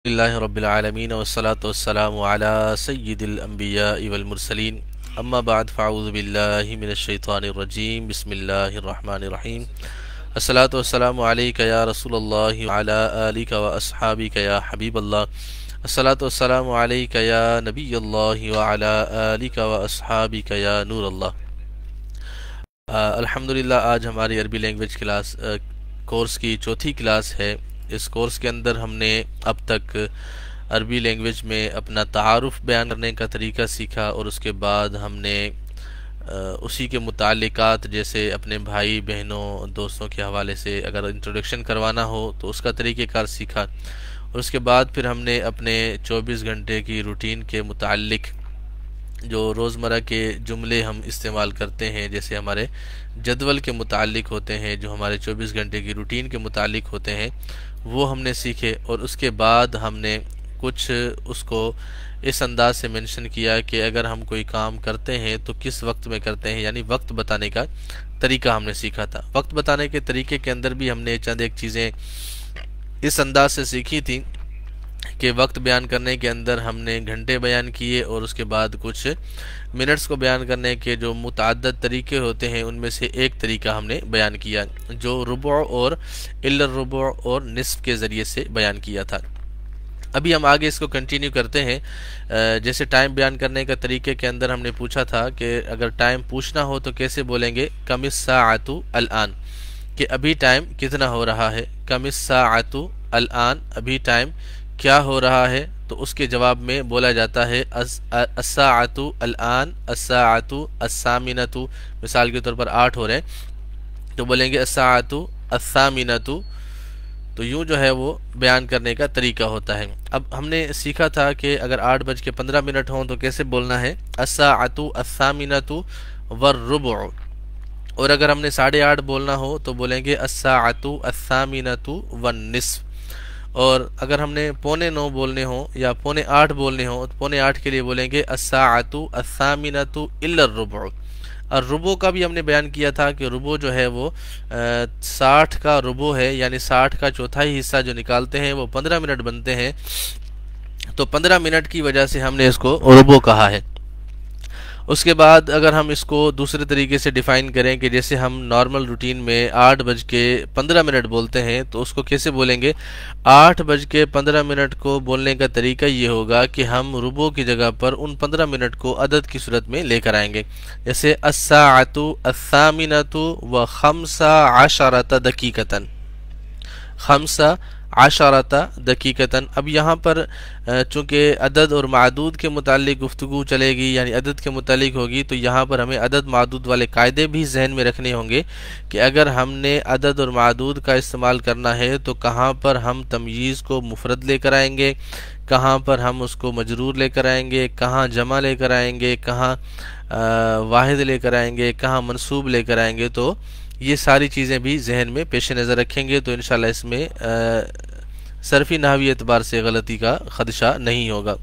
اللہ رب العالمین والصلاة والسلام علی سید الانبیاء والمرسلین اما بعد فاعوذ باللہ من الشیطان الرجیم بسم اللہ الرحمن الرحیم الصلاة والسلام علیک یا رسول اللہ وعلی آلک واصحابک یا حبیب اللہ الصلاة والسلام علیک یا نبی اللہ وعلی آلک واصحابک یا نور اللہ۔ الحمدللہ آج ہماری عربی لینگویج کلاس کورس کی چوتھی کلاس ہے۔ اس کورس کے اندر ہم نے اب تک عربی لینگویج میں اپنا تعارف بیان کرنے کا طریقہ سیکھا، اور اس کے بعد ہم نے اسی کے متعلقات جیسے اپنے بھائی بہنوں دوستوں کے حوالے سے اگر انٹروڈکشن کروانا ہو تو اس کا طریقہ کار سیکھا، اور اس کے بعد پھر ہم نے اپنے 24 گھنٹے کی روٹین کے متعلق جو روزمرہ کے جملے ہم استعمال کرتے ہیں، جیسے ہمارے جدول کے متعلق ہوتے ہیں، جو ہمارے 24 گھنٹے کی روٹین کے متعلق ہوتے ہیں، وہ ہم نے سیکھے۔ اور اس کے بعد ہم نے کچھ اس کو اس انداز سے منشن کیا کہ اگر ہم کوئی کام کرتے ہیں تو کس وقت میں کرتے ہیں، یعنی وقت بتانے کا طریقہ ہم نے سیکھا تھا۔ وقت بتانے کے طریقے کے اندر بھی ہم نے چند ایک چیزیں اس انداز سے سیکھی تھیں کہ وقت بیان کرنے کے اندر ہم نے گھنٹے بیان کیے، اور اس کے بعد کچھ منٹس کو بیان کرنے کے جو متعدد طریقے ہوتے ہیں ان میں سے ایک طریقہ ہم نے بیان کیا جو ربع اور الا الربع اور نصف کے ذریعے سے بیان کیا تھا۔ ابھی ہم آگے اس کو کنٹینیو کرتے ہیں۔ جیسے ٹائم بیان کرنے کا طریقے کے اندر ہم نے پوچھا تھا کہ اگر ٹائم پوچھنا ہو تو کیسے بولیں گے، کم الساعۃ الآن، کہ ابھی ٹائم کتنا ہو رہا ہے، کم الساعۃ الآن، ابھی ٹائم کیا ہو رہا ہے، تو اس کے جواب میں بولا جاتا ہے الساعۃ الآن الساعۃ الثامنۃ، مثال کے طور پر 8 ہو رہے ہیں تو بولیں گے الساعۃ الثامنۃ، تو یوں جو ہے وہ بیان کرنے کا طریقہ ہوتا ہے۔ اب ہم نے سیکھا تھا کہ اگر 8:15 ہوں تو کیسے بولنا ہے، الساعۃ الثامنۃ والربع، اور اگر ہم نے 8:30 بولنا ہو تو بولیں گے الساعۃ الثامنۃ والنصف، اور اگر ہم نے 7:45 بولنے ہوں یا 7:45 بولنے ہوں تو 7:45 کے لیے بولیں گے الساعۃ الثامنۃ الا الربع۔ اور ربع کا بھی ہم نے بیان کیا تھا کہ ربع جو ہے وہ 60 کا ربع ہے، یعنی 60 کا چوتھائی حصہ جو نکالتے ہیں وہ 15 منٹ بنتے ہیں، تو 15 منٹ کی وجہ سے ہم نے اس کو ربع کہا ہے۔ اس کے بعد اگر ہم اس کو دوسرے طریقے سے ڈیفائن کریں کہ جیسے ہم نارمل روٹین میں 8:15 بولتے ہیں تو اس کو کیسے بولیں گے، 8:15 کو بولنے کا طریقہ یہ ہوگا کہ ہم ربع کی جگہ پر ان 15 منٹ کو عدد کی صورت میں لے کر آئیں گے، جیسے الساعۃ الثامنۃ و15 دقیقۃ، 15 دقیقۃ۔ اب یہاں پر چونکہ عدد اور معدود کے متعلق گفتگو چلے گی، یعنی عدد کے متعلق ہوگی، تو یہاں پر ہمیں عدد معدود والے قاعدے بھی ذہن میں رکھنے ہوں گے کہ اگر ہم نے عدد اور معدود کا استعمال کرنا ہے تو کہاں پر ہم تمییز کو مفرد لے کر آئیں گے، کہاں پر ہم اس کو مجرور لے کر آئیں گے، کہاں جمع لے کر آئیں گے، کہاں واحد لے کر آئیں گے، کہاں منصوب لے کر آئیں گے، تو یہ ساری چیزیں بھی ذہن میں پیش نظر رکھیں گے تو انشاءاللہ اس میں صرفی نحوی اعتبار سے غلطی کا خدشہ نہیں ہوگا۔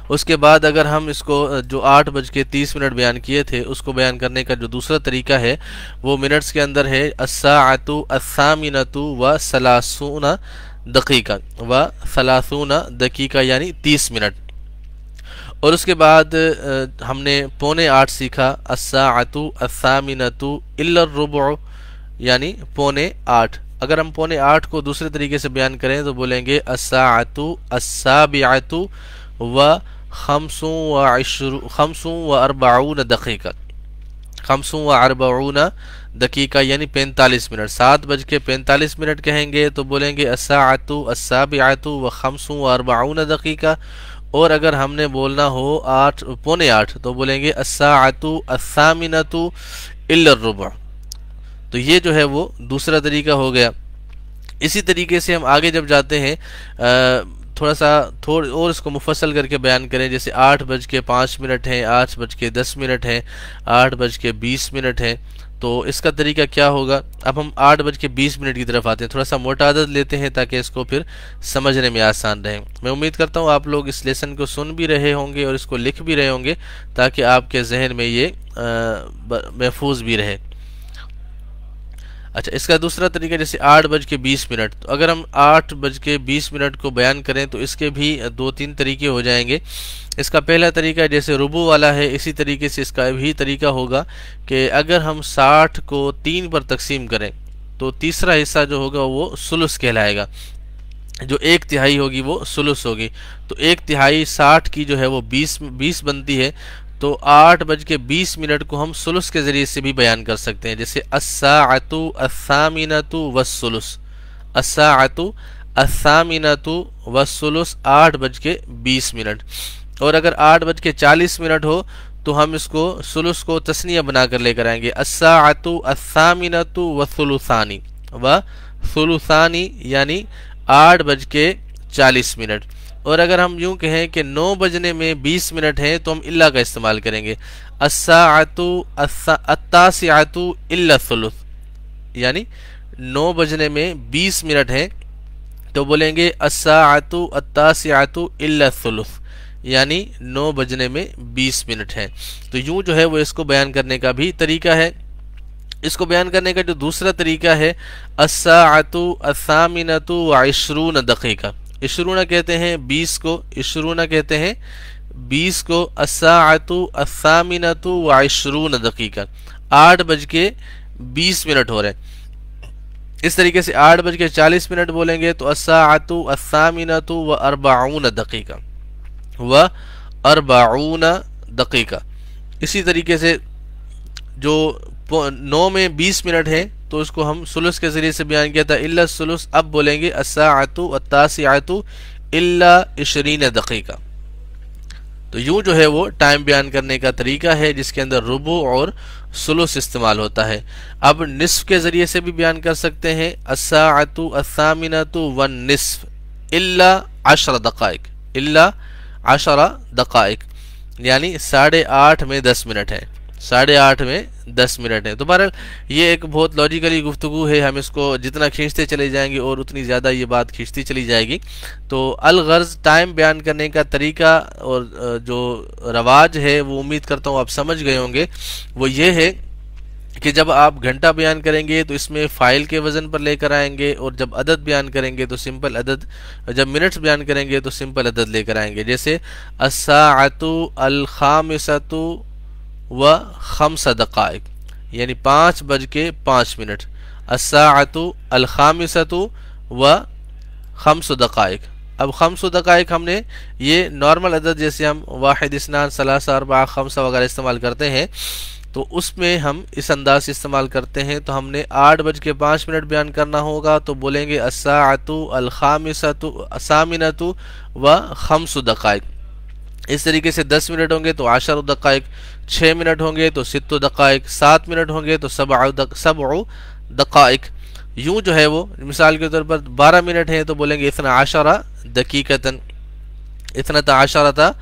اس کے بعد اگر ہم اس کو جو 8:30 بیان کیے تھے اس کو بیان کرنے کا جو دوسرا طریقہ ہے وہ منٹس کے اندر ہے الساعۃ الثامنۃ و30 دقیقہ، و30 یعنی 30 منٹ۔ اور اس کے بعد ہم نے 7:45 سیکھا، الساعۃ الثامنۃ الا الربع، یعنی 7:45۔ اگر ہم 7:45 کو دوسرے طریقے سے بیان کریں تو بولیں گے الساعۃ السابعۃ و45 دقیقہ، 45 دقیقہ یعنی 45 منٹ۔ 7:45 کہیں گے تو بولیں گے الساعۃ السابعۃ و45 دقیقہ، اور اگر ہم نے بولنا ہو 8:45 تو بولیں گے الساعۃ الثامنۃ الا الربع، تو یہ جو ہے وہ دوسرا طریقہ ہو گیا۔ اسی طریقے سے ہم آگے جب جاتے ہیں تھوڑا اور اس کو مفصل کر کے بیان کریں، جیسے 8:05 ہیں، 8:10 ہیں، 8:20 ہیں، تو اس کا طریقہ کیا ہوگا۔ اب ہم 8:20 کی طرف آتے ہیں، تھوڑا سا موٹا عدد لیتے ہیں تاکہ اس کو پھر سمجھنے میں آسان رہے۔ میں امید کرتا ہوں آپ لوگ اس لیسن کو سن بھی رہے ہوں گے اور اس کو لکھ بھی رہے ہوں گے تاکہ آپ کے ذہن میں یہ محفوظ بھی رہے۔ اچھا، اس کا دوسرا طریقہ جیسے 8:20، تو اگر ہم 8:20 کو بیان کریں تو اس کے بھی 2-3 طریقے ہو جائیں گے۔ اس کا پہلا طریقہ جیسے ربع والا ہے، اسی طریقے سے اس کا بھی طریقہ ہوگا کہ اگر ہم 60 کو 3 پر تقسیم کریں تو تیسرا حصہ جو ہوگا وہ ثلث کہلائے گا، جو 1/3 ہوگی وہ ثلث ہوگی۔ تو 1/3 60 کی جو ہے وہ 20 بنتی ہے، تو 8:20 کو ہم ثلث کے ذریعے سے بھی بیان کر سکتے ہیں، جیسے الساعۃ الثامنۃ والثلث، الساعۃ الثامنۃ والثلث 8:20۔ اور اگر 8:40 ہو تو ہم اس کو ثلث کو تثنیہ بنا کر لے کر آئیں گے، الساعۃ الثامنۃ والثلثان وثلثان، یعنی 8:40۔ اور اگر ہم یوں کہیں کہ 9 بجنے میں 20 منٹ ہیں تو ہم الا کا استعمال کریں گے، الساعۃ التاسعۃ الا الثلث، یعنی 9 بجنے میں 20 منٹ ہیں تو بولیں گے الساعۃ التاسعۃ الا الثلث، یعنی 9 بجنے میں 20 منٹ ہیں۔ تو یوں جو ہے وہ اس کو بیان کرنے کا بھی طریقہ ہے۔ اس کو بیان کرنے کا جو دوسرا طریقہ ہے، الساعۃ الثامنۃ وعشرون دقیقہ، عشرون کہتے ہیں 20 کو، عشرون کہتے ہیں 20 کو، الساعۃ الثامنۃ وعشرون دقیقہ، 8:20 ہو رہے ہیں۔ اس طریقے سے 8:40 بولیں گے تو الساعۃ الثامنۃ واربعون دقیقہ، واربعون دقیقہ۔ اسی طریقے سے جو 9 میں 20 منٹ ہیں تو اس کو ہم ثلث کے ذریعے سے بیان کیا تھا، الا الثلث، اب بولیں گے الساعۃ التاسعۃ الا 20 دقیقہ۔ تو یوں جو ہے وہ ٹائم بیان کرنے کا طریقہ ہے جس کے اندر ربع اور ثلث استعمال ہوتا ہے۔ اب نصف کے ذریعے سے بھی بیان کر سکتے ہیں، الساعۃ الثامنۃ والنصف الا 10 دقائق، الا 10 دقائق، یعنی 8:30 میں 10 منٹ ہے، 8:30 میں 10 منٹ ہے۔ تو بہرحال یہ ایک بہت لاجیکلی گفتگو ہے، ہم اس کو جتنا کھینچتے چلے جائیں گے اور اتنی زیادہ یہ بات کھینچتی چلی جائے گی۔ تو الغرض ٹائم بیان کرنے کا طریقہ اور جو رواج ہے وہ امید کرتا ہوں آپ سمجھ گئے ہوں گے، وہ یہ ہے کہ جب آپ گھنٹہ بیان کریں گے تو اس میں فائل کے وزن پر لے کر آئیں گے، اور جب عدد بیان کریں گے تو سمپل عدد، جب منٹس بیان کریں گے تو سمپل عدد لے کر آئیں گے، جیسے الساعۃ الخامسۃ و5 دقائق، یعنی 5:05، الساعۃ الخامسۃ و5 دقائق۔ اب 5 دقائق ہم نے یہ نارمل عدد جیسے ہم 1 2 3 4 5 وغیرہ استعمال کرتے ہیں تو اس میں ہم اس انداز سے استعمال کرتے ہیں، تو ہم نے 8:05 بیان کرنا ہوگا تو بولیں گے الساعۃ الخامسۃ الثامنۃ و5 دقائق۔ اس طریقے سے 10 منٹ ہوں گے تو 10 دقائق، 6 منٹ ہوں گے تو 6 دقائق، 7 منٹ ہوں گے تو 7 دقائق۔ یوں جو ہے وہ مثال کے طور پر 12 منٹ ہیں تو بولیں گے 12 دقیقتاً، 12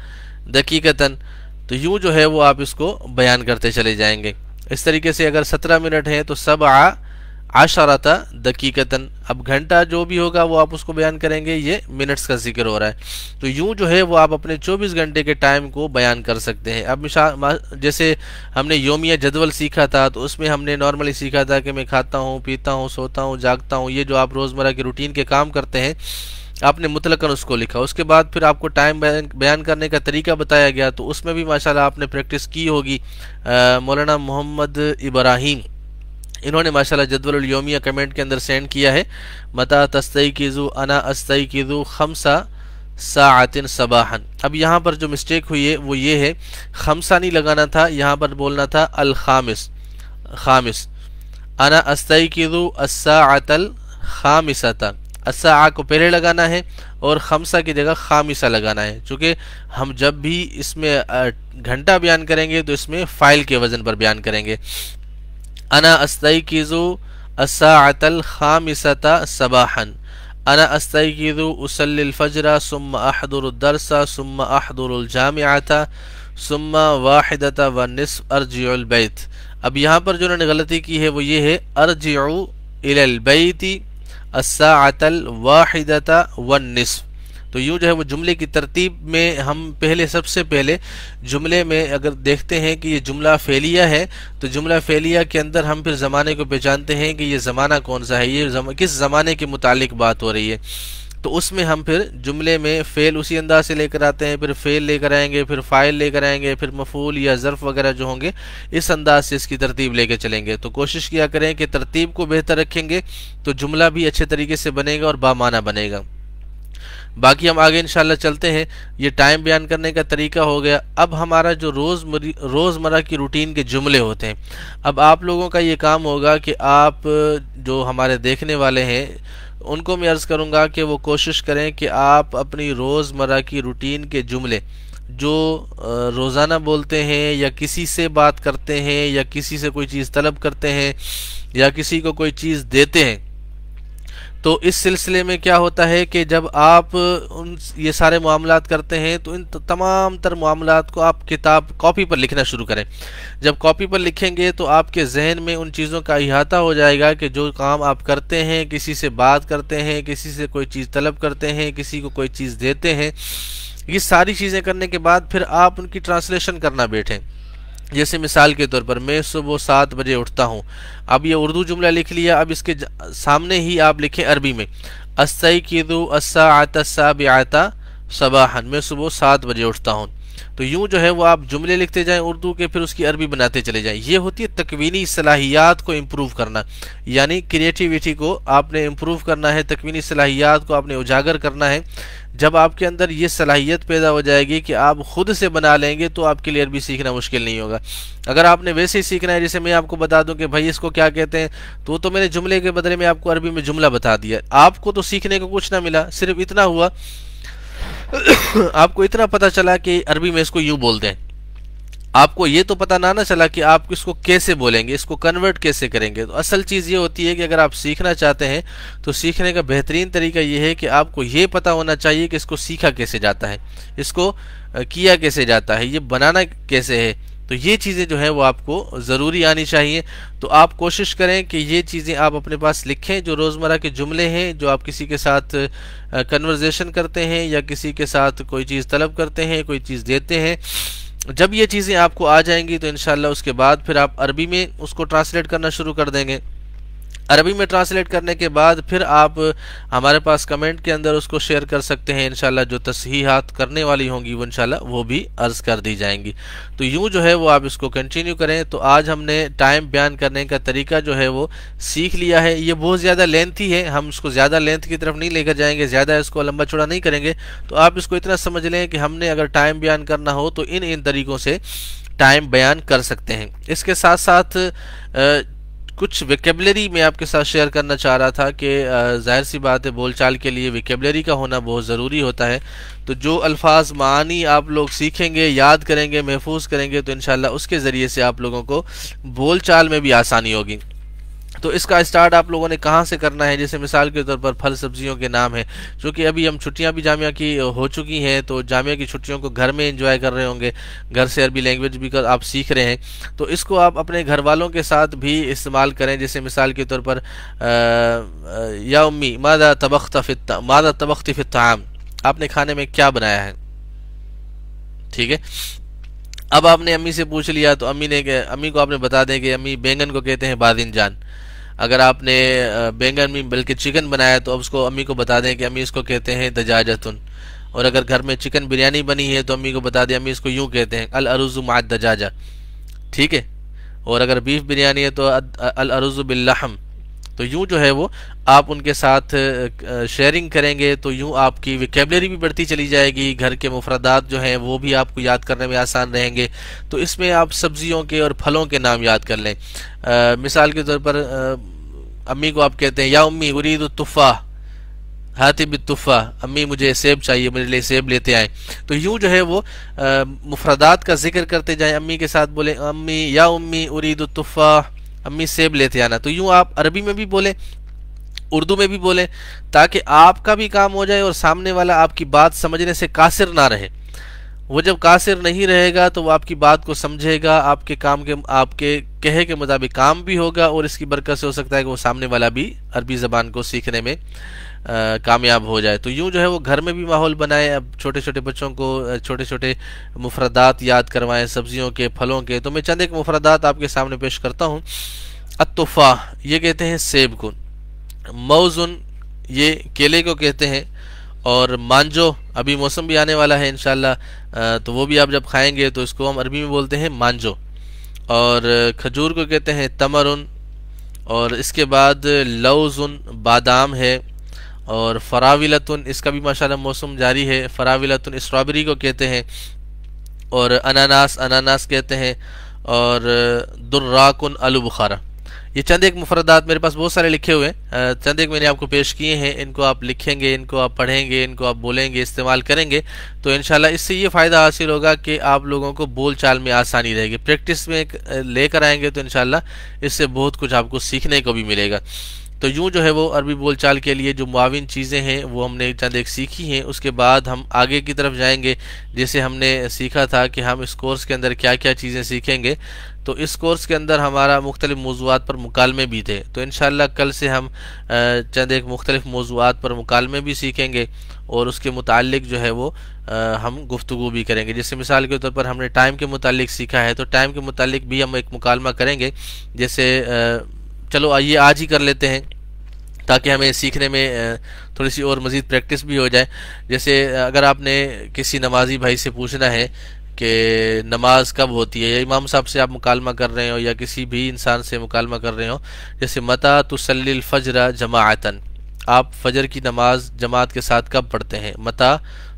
دقیقتاً۔ تو یوں جو ہے وہ آپ اس کو بیان کرتے چلے جائیں گے۔ اس طریقے سے اگر 17 منٹ ہیں تو 17 دقیقتاً۔ اب گھنٹہ جو بھی ہوگا وہ آپ اس کو بیان کریں گے، یہ منٹس کا ذکر ہو رہا ہے۔ تو یوں جو ہے وہ آپ اپنے 24 گھنٹے کے ٹائم کو بیان کر سکتے ہیں۔ اب جیسے ہم نے یومیہ جدول سیکھا تھا تو اس میں ہم نے نارملی سیکھا تھا کہ میں کھاتا ہوں، پیتا ہوں، سوتا ہوں، جاگتا ہوں، یہ جو آپ روزمرہ کے روٹین کے کام کرتے ہیں آپ نے مطلقاً اس کو لکھا۔ اس کے بعد پھر آپ کو ٹائم بیان کرنے کا طریقہ بتایا گیا تو اس میں بھی ماشاءاللہ آپ نے پریکٹس کی ہوگی۔ مولانا محمد ابراہیم انہوں نے ماشاءاللہ جدول الیومیہ کمنٹ کے اندر سینڈ کیا ہے، متا تستیقظ انا استیقظ 5 ساعات صباحا۔ اب یہاں پر جو مسٹیک ہوئی ہے وہ یہ ہے، 5 نہیں لگانا تھا، یہاں پر بولنا تھا الخامس، خامس۔ انا استیقظ الساعۃ الخامسۃ، الساعہ کو پہلے لگانا ہے اور 5 کی جگہ خامسہ لگانا ہے، چونکہ ہم جب بھی اس میں گھنٹہ بیان کریں گے تو اس میں فاعل کے وزن پر بیان کریں گے۔ انا استیقظ الساعۃ الخامسۃ صباحا، انا استیقظ اصلی الفجر ثم احضر الدرس ثم احضر الجامعۃ ثم 1:20 ارجع البیت۔ اب یہاں پر جو انہوں نے غلطی کی ہے وہ یہ ہے ارجع الی البیت الساعۃ 1:20، تو یوں جو ہے وہ جملے کی ترتیب میں ہم سب سے پہلے جملے میں اگر دیکھتے ہیں کہ یہ جملہ فعلیہ ہے تو جملہ فعلیہ کے اندر ہم پھر زمانے کو پہچانتے ہیں کہ یہ زمانہ کون سا ہے، یہ کس زمانے کے متعلق بات ہو رہی ہے، تو اس میں ہم پھر جملے میں فعل اسی انداز سے لے کر آتے ہیں، پھر فعل لے کر آئیں گے، پھر فاعل لے کر آئیں گے، پھر مفعول یا ظرف وغیرہ جو ہوں گے اس انداز سے اس کی ترتیب لے کے چلیں گے۔ تو کوشش کیا کریں کہ ترتیب کو بہتر رکھیں گے تو جملہ بھی اچھے طریقے سے بنے گا اور بامعنی بنے گا۔ باقی ہم آگے انشاءاللہ چلتے ہیں۔ یہ ٹائم بیان کرنے کا طریقہ ہو گیا۔ اب ہمارا جو روزمرہ کی روٹین کے جملے ہوتے ہیں، اب آپ لوگوں کا یہ کام ہوگا کہ آپ جو ہمارے دیکھنے والے ہیں ان کو میں عرض کروں گا کہ وہ کوشش کریں کہ آپ اپنی روزمرہ کی روٹین کے جملے جو روزانہ بولتے ہیں یا کسی سے بات کرتے ہیں یا کسی سے کوئی چیز طلب کرتے ہیں یا کسی کو کوئی چیز دیتے ہیں، تو اس سلسلے میں کیا ہوتا ہے کہ جب آپ یہ سارے معاملات کرتے ہیں تو ان تمام تر معاملات کو آپ کاپی پر لکھنا شروع کریں۔ جب کاپی پر لکھیں گے تو آپ کے ذہن میں ان چیزوں کا احاطہ ہو جائے گا کہ جو کام آپ کرتے ہیں، کسی سے بات کرتے ہیں، کسی سے کوئی چیز طلب کرتے ہیں، کسی کو کوئی چیز دیتے ہیں، یہ ساری چیزیں کرنے کے بعد پھر آپ ان کی ٹرانسلیشن کرنا بیٹھیں۔ جیسے مثال کے طور پر میں صبح 7 بجے اٹھتا ہوں، اب یہ اردو جملہ لکھ لیا، اب اس کے سامنے ہی آپ لکھیں عربی میں استيقظ الساعة السابعة صباحا، میں صبح 7 بجے اٹھتا ہوں۔ تو یوں جو ہے وہ آپ جملے لکھتے جائیں اردو کے، پھر اس کی عربی بناتے چلے جائیں۔ یہ ہوتی ہے تکوینی صلاحیات کو امپروو کرنا، یعنی کریٹیویٹی کو آپ نے امپروو کرنا ہے، تکوینی صلاحیات کو آپ نے اجاگر کرنا ہے۔ جب آپ کے اندر یہ صلاحیت پیدا ہو جائے گی کہ آپ خود سے بنا لیں گے تو آپ کے لیے عربی سیکھنا مشکل نہیں ہوگا۔ اگر آپ نے ویسے ہی سیکھنا ہے، جیسے میں آپ کو بتا دوں کہ بھائی اس کو کیا کہتے ہیں، تو میں نے جملے کے بدلے میں آپ کو عربی میں جملہ بتا دیا، آپ کو تو سیکھنے کو کچھ نہ ملا، صرف اتنا ہوا آپ کو اتنا پتہ چلا کہ عربی میں اس کو یوں بولتے ہیں، آپ کو یہ تو پتہ نہ چلا کہ آپ اس کو کیسے بولیں گے، اس کو کنورٹ کیسے کریں گے۔ تو اصل چیز یہ ہوتی ہے کہ اگر آپ سیکھنا چاہتے ہیں تو سیکھنے کا بہترین طریقہ یہ ہے کہ آپ کو یہ پتہ ہونا چاہیے کہ اس کو سیکھا کیسے جاتا ہے، اس کو کیا کیسے جاتا ہے، یہ بنانا کیسے ہے۔ تو یہ چیزیں جو ہیں وہ آپ کو ضروری آنی چاہیے۔ تو آپ کوشش کریں کہ یہ چیزیں آپ اپنے پاس لکھیں، جو روزمرہ کے جملے ہیں، جو آپ کسی کے ساتھ کنورزیشن کرتے ہیں یا کسی کے ساتھ کوئی چیز طلب کرتے ہیں، کوئی چیز دیتے ہیں۔ جب یہ چیزیں آپ کو آ جائیں گی تو انشاءاللہ اس کے بعد پھر آپ عربی میں اس کو ٹرانسلیٹ کرنا شروع کر دیں گے۔ عربی میں ٹرانسلیٹ کرنے کے بعد پھر آپ ہمارے پاس کمنٹ کے اندر اس کو شیئر کر سکتے ہیں، انشاءاللہ جو تصحیحات کرنے والی ہوں گی وہ انشاءاللہ وہ بھی عرض کر دی جائیں گی۔ تو یوں جو ہے وہ آپ اس کو کنٹینیو کریں۔ تو آج ہم نے ٹائم بیان کرنے کا طریقہ جو ہے وہ سیکھ لیا ہے۔ یہ بہت زیادہ لینتھی ہے، ہم اس کو زیادہ لینتھ کی طرف نہیں لے کر جائیں گے، زیادہ اس کو لمبا چوڑا نہیں کریں گے۔ تو آپ اس کو اتنا سمجھ لیں کہ ہم نے اگر ٹائم بیان کرنا ہو تو ان طریقوں سے ٹائم بیان کر سکتے ہیں۔ اس کے ساتھ ساتھ کچھ ویکیبلری میں آپ کے ساتھ شیئر کرنا چاہ رہا تھا کہ ظاہر سی بات ہے بول چال کے لیے ویکیبلری کا ہونا بہت ضروری ہوتا ہے۔ تو جو الفاظ معانی آپ لوگ سیکھیں گے، یاد کریں گے، محفوظ کریں گے تو انشاءاللہ اس کے ذریعے سے آپ لوگوں کو بول چال میں بھی آسانی ہوگی۔ تو اس کا اسٹارٹ آپ لوگوں نے کہاں سے کرنا ہے؟ جیسے مثال کے طور پر پھل سبزیوں کے نام ہیں، چونکہ ابھی ہم چھٹیاں بھی جامعہ کی ہو چکی ہیں تو جامعہ کی چھٹیوں کو گھر میں انجوائے کر رہے ہوں گے، گھر سے عربی لینگویج بھی آپ سیکھ رہے ہیں، تو اس کو آپ اپنے گھر والوں کے ساتھ بھی استعمال کریں۔ جیسے مثال کے طور پر یا امی ماذا طبخت فی الطعام، آپ نے کھانے میں کیا بنایا ہے، ٹھیک ہے۔ اب آپ نے امی سے پوچھ لیا تو امی کو آپ نے بتا دیں کہ امی بینگن کو کہتے ہیں باذن جان۔ اگر آپ نے بینگن میں بلکہ چکن بنایا تو اب اس کو امی کو بتا دیں کہ امی اس کو کہتے ہیں دجاجتن۔ اور اگر گھر میں چکن بریانی بنی ہے تو امی کو بتا دیں امی اس کو یوں کہتے ہیں الارز مع الدجاجہ، ٹھیک ہے۔ اور اگر بیف بریانی ہے تو الارز باللحم۔ تو یوں جو ہے وہ آپ ان کے ساتھ شیئرنگ کریں گے تو یوں آپ کی ویکیبلری بھی بڑھتی چلی جائے گی، گھر کے مفردات جو ہیں وہ بھی آپ کو یاد کرنے میں آسان رہیں گے۔ تو اس میں آپ سبزیوں کے اور پھلوں کے نام یاد کر لیں۔ مثال کے طور پر امی کو آپ کہتے ہیں یا امی ارید التفاح ہاتھی بالتفاح، امی مجھے سیب چاہیے، میرے لیے سیب لیتے آئیں۔ تو یوں جو ہے وہ مفردات کا ذکر کرتے جائیں، امی کے ساتھ بولیں امی یا امی ارید التفاح، امی سیب لیتے آنا۔ تو یوں آپ عربی میں بھی بولیں، اردو میں بھی بولیں، تاکہ آپ کا بھی کام ہو جائے اور سامنے والا آپ کی بات سمجھنے سے قاصر نہ رہے۔ وہ جب قاصر نہیں رہے گا تو وہ آپ کی بات کو سمجھے گا، آپ کے کہے کے مطابق کام بھی ہوگا، اور اس کی برکت سے ہو سکتا ہے کہ وہ سامنے والا بھی عربی زبان کو سیکھنے میں کامیاب ہو جائے۔ تو یوں جو ہے وہ گھر میں بھی ماحول بنائے، اب چھوٹے چھوٹے بچوں کو چھوٹے چھوٹے مفردات یاد کروائیں سبزیوں کے، پھلوں کے۔ تو میں چند ایک مفردات آپ کے سامنے پیش کرتا ہوں۔ التفاح یہ کہتے ہیں سیب کو، موزن یہ کیلے کو کہتے ہیں، اور مانجو ابھی موسم بھی آنے والا ہے انشاءاللہ، تو وہ بھی آپ جب کھائیں گے تو اس کو ہم عربی میں بولتے ہیں مانجو، اور کھجور کو کہتے ہیں تمرن، اور اس کے بعد لوزن بادام ہے، اور فراولتن اس کا بھی ماشاءاللہ موسم جاری ہے، فراولتن اسٹرابری کو کہتے ہیں، اور اناناس کہتے ہیں، اور دراکن آلو بخارا۔ یہ چند ایک مفردات میرے پاس بہت سارے لکھے ہوئے ہیں، چند ایک میں نے آپ کو پیش کیے ہیں، ان کو آپ لکھیں گے، ان کو آپ پڑھیں گے، ان کو آپ بولیں گے، استعمال کریں گے تو انشاءاللہ اس سے یہ فائدہ حاصل ہوگا کہ آپ لوگوں کو بول چال میں آسانی رہے گی، پریکٹس میں لے کر آئیں گے تو انشاءاللہ اس سے بہت کچھ آپ کو سیکھنے کو بھی ملے گا۔ تو یوں جو ہے وہ عربی بول چال کے لیے جو معاون چیزیں ہیں وہ ہم نے چند ایک سیکھی ہیں، اس کے بعد ہم آگے کی طرف جائیں گے، جیسے ہم نے سیکھا تھا کہ ہم اس کورس کے اندر کیا کیا چیزیں سیکھیں گے۔ تو اس کورس کے اندر ہمارا مختلف موضوعات پر مکالمے بھی تھے، تو انشاءاللہ کل سے ہم چند ایک مختلف موضوعات پر مکالمے بھی سیکھیں گے، اور اس کے متعلق جو ہے وہ ہم گفتگو بھی کریں گے۔ جیسے مثال کے طور پر ہم نے ٹائم کے متعلق سیکھا ہے، تو ٹائم کے متعلق بھی ہم ایک مکالمہ کریں گے، جیسے چلو آئیے آج ہی کر لیتے ہیں تاکہ ہمیں سیکھنے میں تھوڑی سی اور مزید پریکٹس بھی ہو جائے۔ جیسے اگر آپ نے کسی نمازی بھائی سے پوچھنا ہے کہ نماز کب ہوتی ہے، یا امام صاحب سے آپ مکالمہ کر رہے ہو، یا کسی بھی انسان سے مکالمہ کر رہے ہو، جیسے متی تصلی الفجر جماعتاً، آپ فجر کی نماز جماعت کے ساتھ کب پڑھتے ہیں؟ متی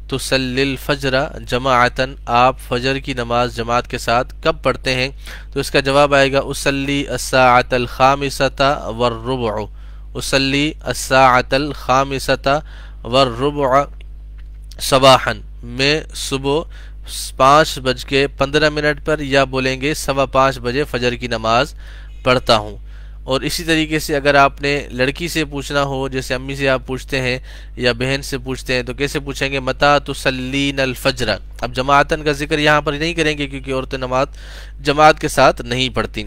تصلی الفجر جماعتاً، آپ فجر کی نماز جماعت کے ساتھ کب پڑھتے ہیں؟ تو اس کا جواب آئے گا اصلی الساعۃ الخامسۃ والربع، اصلی الساعۃ الخامسۃ والربع صباحاً، میں صبح 5:15 پر، یا بولیں گے 5:15 بجے فجر کی نماز پڑھتا ہوں۔ اور اسی طریقے سے اگر آپ نے لڑکی سے پوچھنا ہو، جیسے امی سے آپ پوچھتے ہیں یا بہن سے پوچھتے ہیں، تو کیسے پوچھیں گے؟ متی تصلین الفجر۔ اب جماعتاً کا ذکر یہاں پر نہیں کریں گے کیونکہ عورتیں نماز جماعت کے ساتھ نہیں پڑھتی،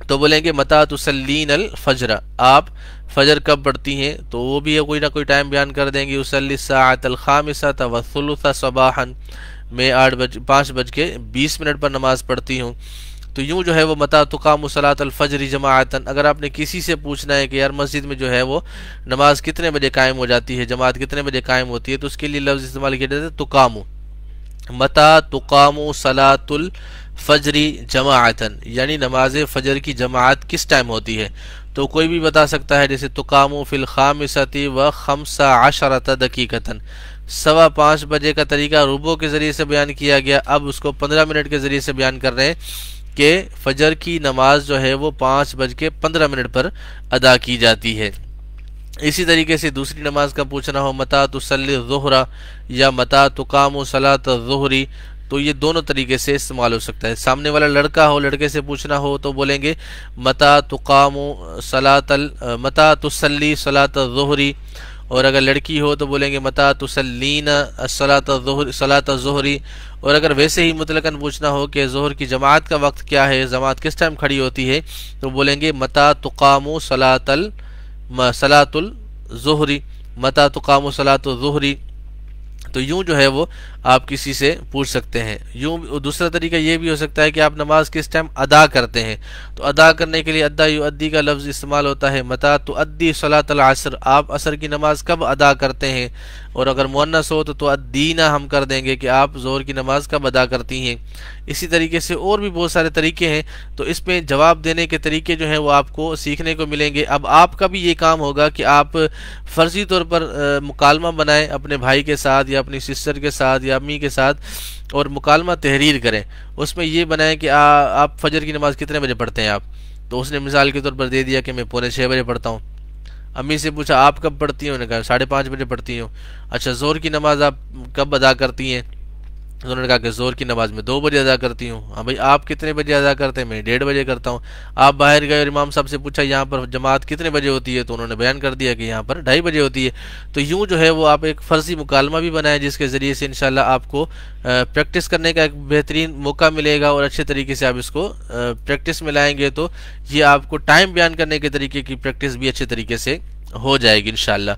تو بولیں گے متی تصلین الفجر، آپ فجر کب پڑھتی ہیں؟ تو وہ بھی کوئی نہ کوئی ٹائم بیان کر دیں گے، اصلی الساعۃ الخامسۃ والثلث صباحاً، میں 5:20 پر نماز پڑھتی ہوں۔ تو یوں جو ہے وہ متی تقام صلاۃ الفجر جماعتاً، اگر آپ نے کسی سے پوچھنا ہے کہ یار مسجد میں جو ہے وہ نماز کتنے بجے قائم ہو جاتی ہے، جماعت کتنے بجے قائم ہوتی ہے، تو اس کے لیے لفظ استعمال کیا جاتا ہے تقام، متی تقام صلاۃ الفجر جماعتاً، یعنی نماز فجر کی جماعت کس ٹائم ہوتی ہے؟ تو کوئی بھی بتا سکتا ہے، جیسے تقام فی الخامسۃ و15 دقیقۃً، 5:15 بجے کا طریقہ ربع کے ذریعے سے بیان کیا گیا، اب اس کو 15 منٹ کے ذریعے سے بیان کر رہے ہیں کہ فجر کی نماز جو ہے وہ 5:15 پر ادا کی جاتی ہے۔ اسی طریقے سے دوسری نماز کا پوچھنا ہو، متی تصلی الظہر یا متی تقام صلاۃ الظہر، تو یہ دونوں طریقے سے استعمال ہو سکتا ہے۔ سامنے والا لڑکا ہو، لڑکے سے پوچھنا ہو تو بولیں گے متی تصلی صلاۃ الظہر، اور اگر لڑکی ہو تو بولیں گے متی تصلین صلاۃ الظہر، اور اگر ویسے ہی مطلقاً پوچھنا ہو کہ ظہر کی جماعت کا وقت کیا ہے، جماعت کس ٹائم کھڑی ہوتی ہے، تو بولیں گے متی تقام صلاۃ الظہر، متی تقام صلاۃ الظہر۔ تو یوں جو ہے وہ آپ کسی سے پوچھ سکتے ہیں۔ یوں دوسرا طریقہ یہ بھی ہو سکتا ہے کہ آپ نماز کس ٹائم ادا کرتے ہیں، تو ادا کرنے کے لیے ادا یؤدی کا لفظ استعمال ہوتا ہے، متی تؤدی صلاۃ العصر، آپ عصر کی نماز کب ادا کرتے ہیں، اور اگر مؤنث ہو تو تؤدین ہم کر دیں گے کہ آپ ظہر کی نماز کب ادا کرتی ہیں۔ اسی طریقے سے اور بھی بہت سارے طریقے ہیں، تو اس میں جواب دینے کے طریقے جو ہیں وہ آپ کو سیکھنے کو ملیں گے۔ اب آپ کا بھی یہ کام ہوگا کہ آپ فرضی طور پر مکالمہ بنائیں اپنے بھائی کے ساتھ یا اپنی سسٹر کے ساتھ یا امی کے ساتھ، اور مکالمہ تحریر کریں، اس میں یہ بنائیں کہ آپ فجر کی نماز کتنے بجے پڑھتے ہیں آپ، تو اس نے مثال کے طور پر دے دیا کہ میں 5:45 بجے پڑھتا ہوں۔ امی سے پوچھا آپ کب پڑھتی ہوں، انہوں نے کہا 5:30 بجے پڑھتی ہوں۔ اچھا ظہر کی نماز آپ کب ادا کرتی ہیں؟ انہوں نے کہا کہ ظہر کی نماز میں 2 بجے ادا کرتی ہوں۔ ہاں بھائی آپ کتنے بجے ادا کرتے ہیں؟ میں 1:30 بجے کرتا ہوں۔ آپ باہر گئے اور امام صاحب سے پوچھا یہاں پر جماعت کتنے بجے ہوتی ہے، تو انہوں نے بیان کر دیا کہ یہاں پر 2:30 بجے ہوتی ہے۔ تو یوں جو ہے وہ آپ ایک فرضی مکالمہ بھی بنائیں، جس کے ذریعے سے انشاءاللہ آپ کو پریکٹس کرنے کا ایک بہترین موقع ملے گا، اور اچھے طریقے سے آپ اس کو پریکٹس میں لائیں گے تو یہ آپ کو ٹائم بیان کرنے کے طریقے کی پریکٹس بھی اچھے طریقے سے ہو جائے گی انشاءاللہ۔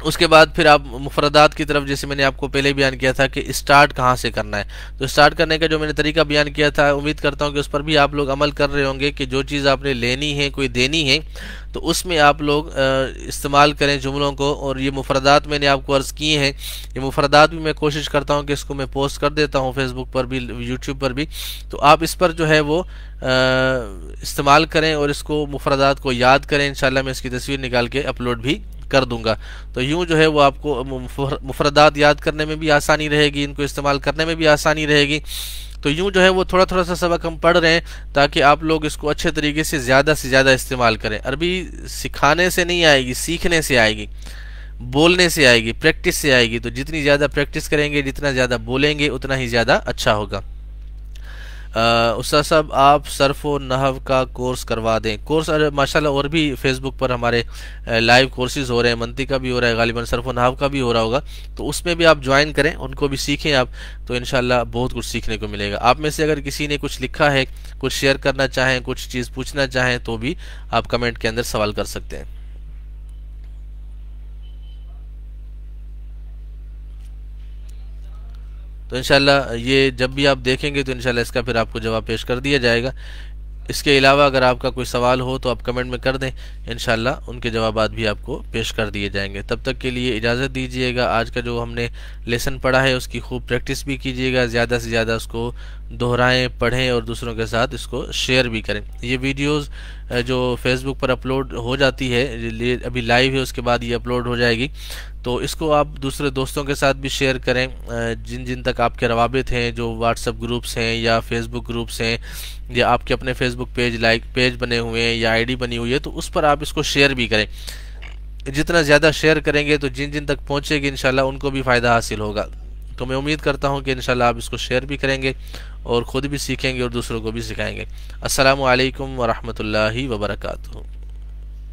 اس کے بعد پھر آپ مفردات کی طرف، جیسے میں نے آپ کو پہلے بیان کیا تھا کہ اسٹارٹ کہاں سے کرنا ہے، تو اسٹارٹ کرنے کا جو میں نے طریقہ بیان کیا تھا، امید کرتا ہوں کہ اس پر بھی آپ لوگ عمل کر رہے ہوں گے، کہ جو چیز آپ نے لینی ہے، کوئی دینی ہے، تو اس میں آپ لوگ استعمال کریں جملوں کو. اور یہ مفردات میں نے آپ کو عرض کیے ہیں، یہ مفردات بھی میں کوشش کرتا ہوں کہ اس کو میں پوسٹ کر دیتا ہوں فیس بک پر بھی، یوٹیوب پر بھی، تو آپ اس پر جو ہے وہ استعمال کریں اور اس کو مفردات کو یاد کریں. انشاءاللہ میں اس کی تصویر نکال کے اپلوڈ بھی کر دوں گا. تو یوں جو ہے وہ آپ کو مفردات یاد کرنے میں بھی آسانی رہے گی، ان کو استعمال کرنے میں بھی آسانی رہے گی. تو یوں جو ہے وہ تھوڑا تھوڑا سا سبق ہم پڑھ رہے ہیں تاکہ آپ لوگ اس کو اچھے طریقے سے زیادہ استعمال کریں. عربی سکھانے سے نہیں آئے گی، سیکھنے سے آئے گی، بولنے سے آئے گی، پریکٹس سے آئے گی. تو جتنی زیادہ پریکٹس کریں گے، جتنا زیادہ بولیں گے، اتنا ہی زیادہ اچھا ہوگا. استاد صاحب آپ صرف و نحو کا کورس کروا دیں. کورس ماشاءاللہ اور بھی فیس بک پر ہمارے لائیو کورسز ہو رہے ہیں، منطق کا بھی ہو رہا ہے، غالباً صرف و نحو کا بھی ہو رہا ہوگا، تو اس میں بھی آپ جوائن کریں، ان کو بھی سیکھیں آپ، تو انشاءاللہ بہت کچھ سیکھنے کو ملے گا. آپ میں سے اگر کسی نے کچھ لکھا ہے، کچھ شیئر کرنا چاہیں، کچھ چیز پوچھنا چاہیں، تو بھی آپ کمنٹ کے اندر سوال کر سکتے ہیں. تو انشاءاللہ یہ جب بھی آپ دیکھیں گے تو انشاءاللہ اس کا پھر آپ کو جواب پیش کر دیا جائے گا. اس کے علاوہ اگر آپ کا کوئی سوال ہو تو آپ کمنٹ میں کر دیں، انشاءاللہ ان کے جوابات بھی آپ کو پیش کر دیے جائیں گے. تب تک کے لیے اجازت دیجیے گا. آج کا جو ہم نے لیسن پڑھا ہے اس کی خوب پریکٹس بھی کیجیے گا، زیادہ سے زیادہ اس کو دہرائیں، پڑھیں اور دوسروں کے ساتھ اس کو شیئر بھی کریں. یہ ویڈیوز جو فیس بک پر اپلوڈ ہو جاتی ہے، ابھی لائیو ہے، اس کے بعد یہ اپلوڈ ہو جائے گی، تو اس کو آپ دوسرے دوستوں کے ساتھ بھی شیئر کریں، جن جن تک آپ کے روابط ہیں، جو واٹس ایپ گروپس ہیں یا فیس بک گروپس ہیں، یا آپ کے اپنے فیس بک پیج بنے ہوئے ہیں یا آئی ڈی بنی ہوئی ہے، تو اس پر آپ اس کو شیئر بھی کریں. جتنا زیادہ شیئر کریں گے تو جن جن تک پہنچے گی انشاءاللہ ان کو بھی فائدہ حاصل ہوگا. تو میں امید کرتا ہوں کہ انشاءاللہ آپ اس کو شیئر بھی کریں گے اور خود بھی سیکھیں گے اور دوسروں کو بھی سکھائیں گے. السلام علیکم ورحمۃ اللہ وبرکاتہ.